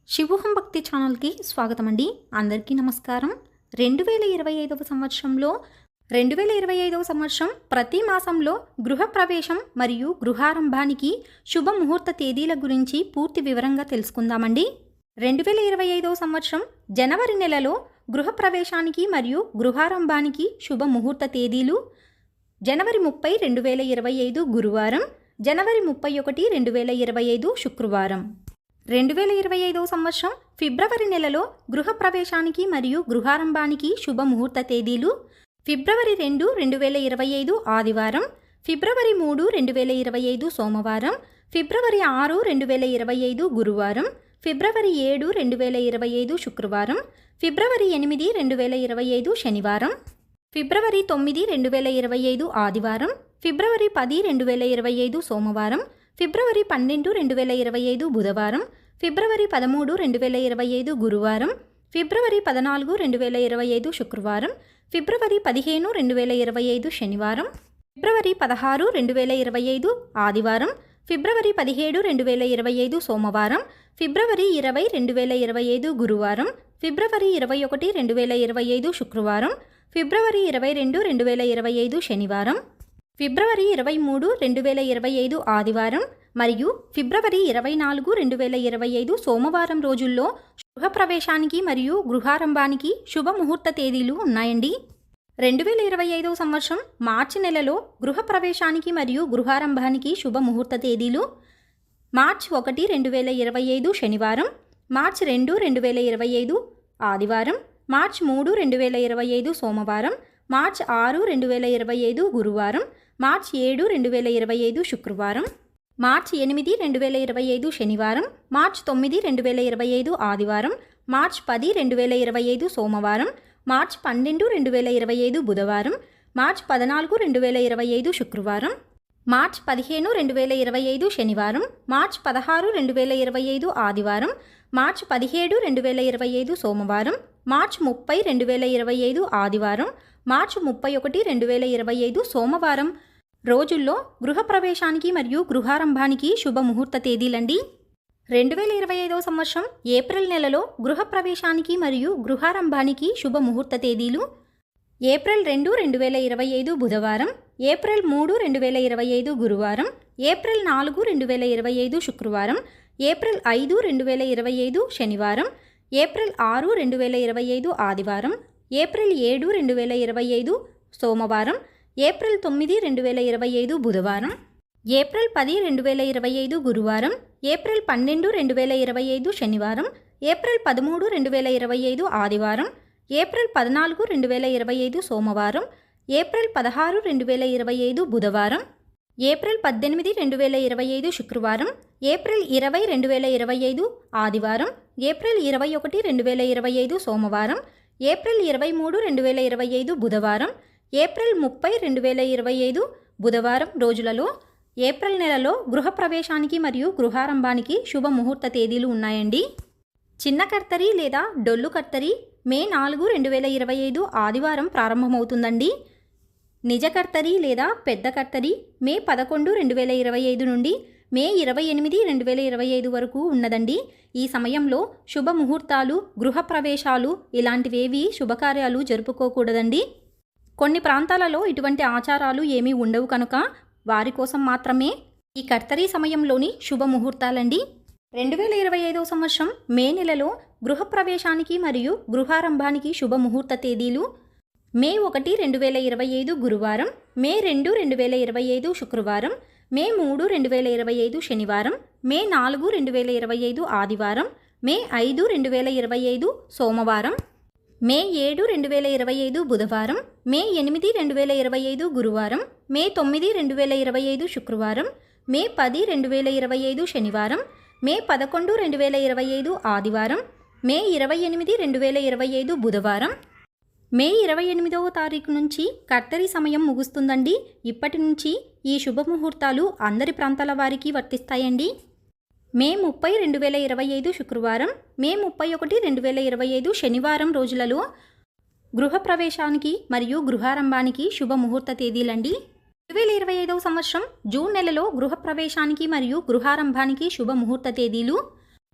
శివోహం భక్తి ఛానల్కి స్వాగతం అండి. అందరికీ నమస్కారం. 2025వ సంవత్సరంలో 2025వ సంవత్సరం ప్రతి మాసంలో గృహప్రవేశం మరియు గృహారంభానికి శుభముహూర్త తేదీల గురించి పూర్తి వివరంగా తెలుసుకుందామండి. 2025వ సంవత్సరం జనవరి నెలలో గృహప్రవేశానికి మరియు గృహారంభానికి శుభముహూర్త తేదీలు: జనవరి 30, 2025 గురువారం, జనవరి 31, 2025 శుక్రవారం. 2025వ సంవత్సరం ఫిబ్రవరి నెలలో గృహప్రవేశానికి మరియు గృహారంభానికి శుభముహూర్త తేదీలు: ఫిబ్రవరి 2, 2025 ఆదివారం, ఫిబ్రవరి 3, 2025 సోమవారం, ఫిబ్రవరి 6, 2025 గురువారం, ఫిబ్రవరి 7, 2025 శుక్రవారం, ఫిబ్రవరి 8, 2025 శనివారం, ఫిబ్రవరి 9, 2025 ఆదివారం, ఫిబ్రవరి 10, 2025 సోమవారం, ఫిబ్రవరి 12, 2025 బుధవారం, ఫిబ్రవరి 13, 2025 గురువారం, ఫిబ్రవరి 14, 2025 శుక్రవారం, ఫిబ్రవరి 15, 2025 శనివారం, ఫిబ్రవరి 16, 2025 ఆదివారం, ఫిబ్రవరి 17, 2025 సోమవారం, ఫిబ్రవరి 20, 2025 గురువారం, ఫిబ్రవరి 21, 2025 శుక్రవారం, ఫిబ్రవరి 22, 2025 శనివారం, ఫిబ్రవరి 23, 2025 ఆదివారం మరియు ఫిబ్రవరి 24, 2025 సోమవారం రోజుల్లో గృహప్రవేశానికి మరియు గృహారంభానికి శుభముహూర్త తేదీలు ఉన్నాయండి. 2025వ సంవత్సరం మార్చి నెలలో గృహప్రవేశానికి మరియు గృహారంభానికి శుభముహూర్త తేదీలు: మార్చి 1, 2025 శనివారం, మార్చి 2, 2025 ఆదివారం, మార్చి 3, 2025 సోమవారం, మార్చి 6, 2025 గురువారం, మార్చి 7, 2025 శుక్రవారం, మార్చి 8, 2025 శనివారం, మార్చి 9, 2025 ఆదివారం, మార్చి 10, 2025 సోమవారం, మార్చి 12, 2025 బుధవారం, మార్చి 14, 2025 శుక్రవారం, మార్చి 15, 2025 శనివారం, మార్చి 16, 2025 ఆదివారం, మార్చి 17, 2025 సోమవారం, మార్చి 30, 2025 ఆదివారం, మార్చి 31, 2025 సోమవారం రోజుల్లో గృహప్రవేశానికి మరియు గృహారంభానికి శుభముహూర్త తేదీలండి. 2025వ సంవత్సరం ఏప్రిల్ నెలలో గృహప్రవేశానికి మరియు గృహారంభానికి శుభముహూర్త తేదీలు: ఏప్రిల్ 2, 2025 బుధవారం, ఏప్రిల్ 3, 2025 గురువారం, ఏప్రిల్ 4, 2025 శుక్రవారం, ఏప్రిల్ 5, 2025 శనివారం, ఏప్రిల్ 6, 2025 ఆదివారం, ఏప్రిల్ 7, 2025 సోమవారం, ఏప్రిల్ 9, 2025 బుధవారం, ఏప్రిల్ 10, 2025 గురువారం, ఏప్రిల్ 12, 2025 శనివారం, ఏప్రిల్ 13, 2025 ఆదివారం, ఏప్రిల్ 14, 2025 సోమవారం, ఏప్రిల్ 16, 2025 బుధవారం, ఏప్రిల్ 18, 2025 శుక్రవారం, ఏప్రిల్ 20, 2025 ఆదివారం, ఏప్రిల్ 21, 2025 సోమవారం, ఏప్రిల్ 23, 2025 బుధవారం, ఏప్రిల్ 30, 2025 బుధవారం రోజులలో ఏప్రిల్ నెలలో గృహప్రవేశానికి మరియు గృహారంభానికి శుభముహూర్త తేదీలు ఉన్నాయండి. చిన్న కర్తరి లేదా డొల్లు కర్తరి మే 4, 2025 ఆదివారం ప్రారంభమవుతుందండి. నిజ కర్తరి లేదా పెద్ద కర్తరి మే 11, 2025 నుండి మే 28, 2025 వరకు ఉన్నదండి. ఈ సమయంలో శుభముహూర్తాలు, గృహప్రవేశాలు ఇలాంటివేవి శుభకార్యాలు జరుపుకోకూడదండి. కొన్ని ప్రాంతాలలో ఇటువంటి ఆచారాలు ఏమీ ఉండవు కనుక వారి కోసం మాత్రమే ఈ కర్తరీ సమయంలోని శుభముహూర్తాలండి. 2025వ సంవత్సరం మే నెలలో గృహప్రవేశానికి మరియు గృహారంభానికి శుభముహూర్త తేదీలు: మే 1, 2025 గురువారం, మే 2, 2025 శుక్రవారం, మే 3, 2025 శనివారం, మే 4, 2025 ఆదివారం, మే 5, 2025 సోమవారం, మే 7, 2025 బుధవారం, మే 8, 2025 గురువారం, మే 9, 2025 శుక్రవారం, మే 10, 2025 శనివారం, మే 11, 2025 ఆదివారం, మే 28, 2025 బుధవారం. మే 28వ తారీఖు నుంచి కర్తరి సమయం ముగుస్తుందండి. ఇప్పటి నుంచి ఈ శుభముహూర్తాలు అందరి ప్రాంతాల వారికి వర్తిస్తాయండి. మే 30, 2025 శుక్రవారం, మే 31, 2025 శనివారం రోజులలో గృహప్రవేశానికి మరియు గృహారంభానికి శుభముహూర్త తేదీలండి. 2025వ సంవత్సరం జూన్ నెలలో గృహప్రవేశానికి మరియు గృహారంభానికి శుభముహూర్త తేదీలు: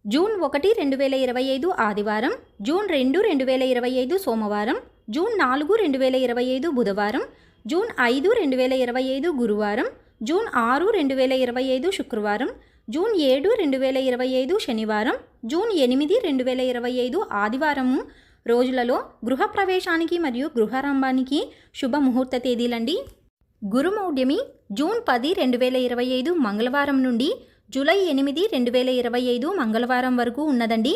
జూన్ 1, 2025 ఆదివారం, జూన్ 2, 2025 సోమవారం, జూన్ 4, 2025 బుధవారం, జూన్ 5, 2025 గురువారం, జూన్ 6, 2025 శుక్రవారం, జూన్ 7, 2025 శనివారం, జూన్ 8, 2025 ఆదివారము రోజులలో గృహప్రవేశానికి మరియు గృహారంభానికి శుభముహూర్త తేదీలండి. గురుమౌఢ్యమి జూన్ 10, 2025 మంగళవారం నుండి జూలై 8, 2025 మంగళవారం వరకు ఉన్నదండి.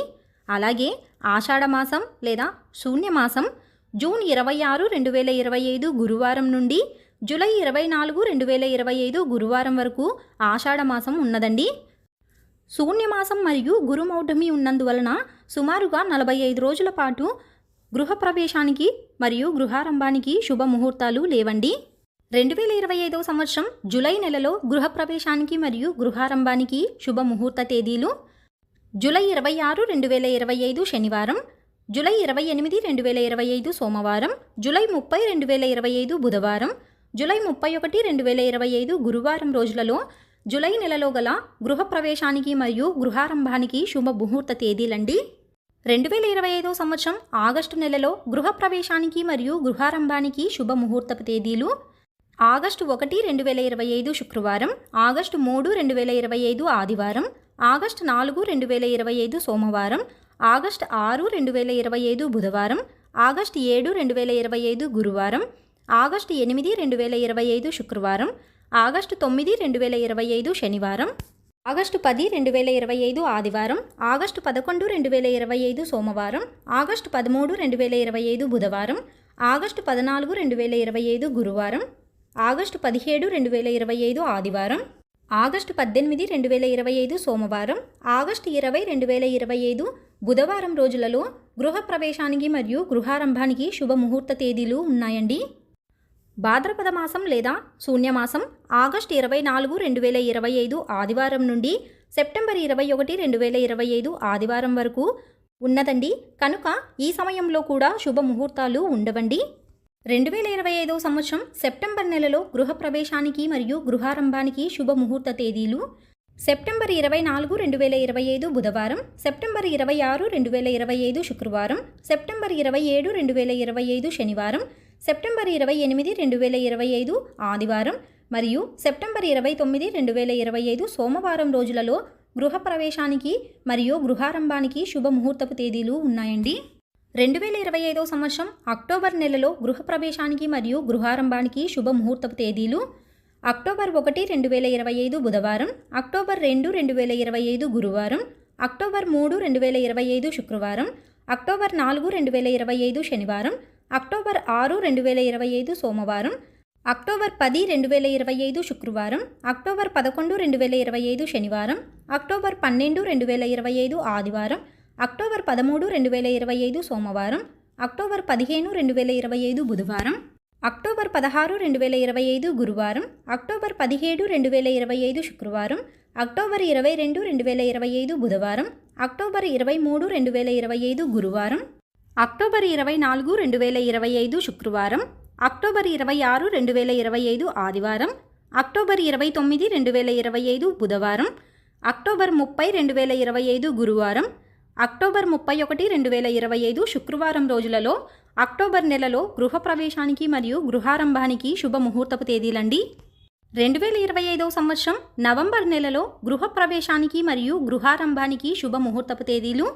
అలాగే ఆషాఢమాసం లేదా శూన్యమాసం జూన్ 26, 2025 గురువారం నుండి జూలై 24, 2025 గురువారం వరకు ఆషాఢమాసం ఉన్నదండి. శూన్యమాసం మరియు గురుమౌఢమి ఉన్నందువలన సుమారుగా 45 రోజుల పాటు గృహప్రవేశానికి మరియు గృహారంభానికి శుభముహూర్తాలు లేవండి. 2025 సంవత్సరం జూలై నెలలో గృహప్రవేశానికి మరియు గృహారంభానికి శుభముహూర్త తేదీలు: జూలై 26, 2025 శనివారం, జూలై 28, 2025 సోమవారం, జూలై 30, 2025 బుధవారం, జూలై 31, 2025 గురువారం రోజులలో జూలై నెలలో గల గృహప్రవేశానికి మరియు గృహారంభానికి శుభముహూర్త తేదీలండి. 2025 సంవత్సరం ఆగస్టు నెలలో గృహప్రవేశానికి మరియు గృహారంభానికి శుభముహూర్తపు తేదీలు: ఆగస్టు 1, 2025 శుక్రవారం, ఆగస్టు 3, 2025 ఆదివారం, ఆగస్టు 4, 2025 సోమవారం, ఆగస్టు 6, 2025 బుధవారం, ఆగస్టు 7, 2025 గురువారం, ఆగస్టు 8, 2025 శుక్రవారం, ఆగస్టు 9, 2025 శనివారం, ఆగస్టు 10, 2025 ఆదివారం, ఆగస్టు 11, 2025 సోమవారం, ఆగస్టు 13, 2025 బుధవారం, ఆగస్టు 14, 2025 గురువారం, ఆగస్టు 17, 2025 ఆదివారం, ఆగస్టు 18, 2025 సోమవారం, ఆగస్టు 20, 2025 బుధవారం రోజులలో గృహప్రవేశానికి మరియు గృహారంభానికి శుభముహూర్త తేదీలు ఉన్నాయండి. భాద్రపద మాసం లేదా శూన్యమాసం ఆగస్టు 24, 2025 ఆదివారం నుండి సెప్టెంబర్ 21, 2025 ఆదివారం వరకు ఉన్నదండి. కనుక ఈ సమయంలో కూడా శుభముహూర్తాలు ఉండవండి. 2025 సంవత్సరం సెప్టెంబర్ నెలలో గృహప్రవేశానికి మరియు గృహారంభానికి శుభముహూర్త తేదీలు: సెప్టెంబర్ 24, 2025 బుధవారం, సెప్టెంబర్ 26, 2025 శుక్రవారం, సెప్టెంబర్ 27, 2025 శనివారం, సెప్టెంబర్ 28, 2025 ఆదివారం మరియు సెప్టెంబర్ 29, 2025 సోమవారం రోజులలో గృహప్రవేశానికి మరియు గృహారంభానికి శుభముహూర్తపు తేదీలు ఉన్నాయండి. 2025 సంవత్సరం అక్టోబర్ నెలలో గృహప్రవేశానికి మరియు గృహారంభానికి శుభముహూర్తపు తేదీలు: అక్టోబర్ 1, 2025 బుధవారం, అక్టోబర్ 2, 2025 గురువారం, అక్టోబర్ 3, 2025 శుక్రవారం, అక్టోబర్ 4, 2025 శనివారం, అక్టోబర్ 6, 2025 సోమవారం, అక్టోబర్ 10, 2025 శుక్రవారం, అక్టోబర్ 11, 2025 శనివారం, అక్టోబర్ 12, 2025 ఆదివారం, అక్టోబర్ 13, 2025 సోమవారం, అక్టోబర్ 15, 2025 బుధవారం, అక్టోబర్ 16, 2025 గురువారం, అక్టోబర్ 17, 2025 శుక్రవారం, అక్టోబర్ 22, 2025 బుధవారం, అక్టోబర్ 23, 2025 గురువారం, అక్టోబర్ 24, 2025 శుక్రవారం, అక్టోబర్ 26, 2025 ఆదివారం, అక్టోబర్ 29, 2025 బుధవారం, అక్టోబర్ 30, 2025 గురువారం, అక్టోబర్ 31, 2025 శుక్రవారం రోజులలో అక్టోబర్ నెలలో గృహప్రవేశానికి మరియు గృహారంభానికి శుభముహూర్తపు తేదీలండి. 2025 సంవత్సరం నవంబర్ నెలలో గృహప్రవేశానికి మరియు గృహారంభానికి శుభముహూర్తపు తేదీలు: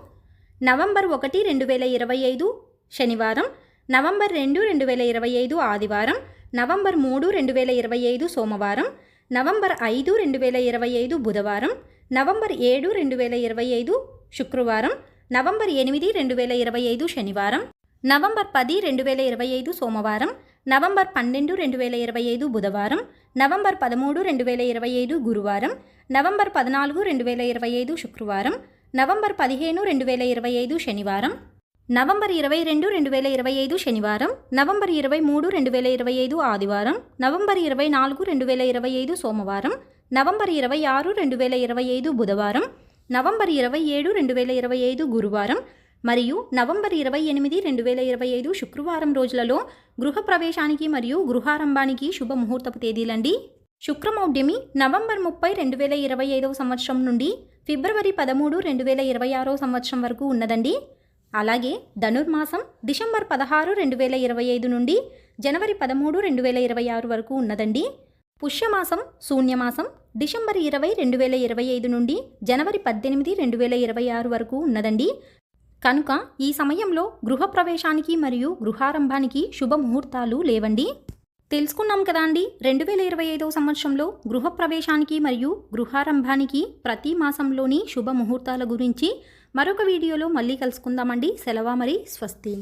నవంబర్ 1, 2025 శనివారం, నవంబర్ 2, 2025 ఆదివారం, నవంబర్ 3, 2025 సోమవారం, నవంబర్ 5, 2025 బుధవారం, నవంబర్ 7, 2025 శుక్రవారం, నవంబర్ 8, 2025 శనివారం, నవంబర్ 10, 2025 సోమవారం, నవంబర్ 12, 2025 బుధవారం, నవంబర్ 13, 2025 గురువారం, నవంబర్ 14, 2025 శుక్రవారం, నవంబర్ 15, 2025 శనివారం, నవంబర్ 22, 2025 శనివారం, నవంబర్ 23, 2025 ఆదివారం, నవంబర్ 24, 2025 సోమవారం, నవంబర్ 26, 2025 బుధవారం, నవంబర్ 27, 2025 గురువారం మరియు నవంబర్ 28, 2025 శుక్రవారం రోజులలో గృహప్రవేశానికి మరియు గృహారంభానికి శుభముహూర్తపు తేదీలండి. శుక్రమౌఢ్యమి నవంబర్ 30, 2025 సంవత్సరం నుండి ఫిబ్రవరి 13, 2026 సంవత్సరం వరకు ఉన్నదండి. అలాగే ధనుర్మాసం డిసెంబర్ 16, 2025 నుండి జనవరి 13, 2026 వరకు ఉన్నదండి. పుష్యమాసం శూన్యమాసం డిసెంబర్ 20, 2025 నుండి జనవరి 18, 2026 వరకు ఉన్నదండి. కనుక ఈ సమయంలో గృహప్రవేశానికి మరియు గృహారంభానికి శుభముహూర్తాలు లేవండి. తెలుసుకున్నాం కదా అండి, 2025 సంవత్సరంలో గృహప్రవేశానికి మరియు గృహారంభానికి ప్రతి మాసంలోని శుభముహూర్తాల గురించి మరొక వీడియోలో మళ్ళీ కలుసుకుందామండి. సెలవు మరి, స్వస్తి.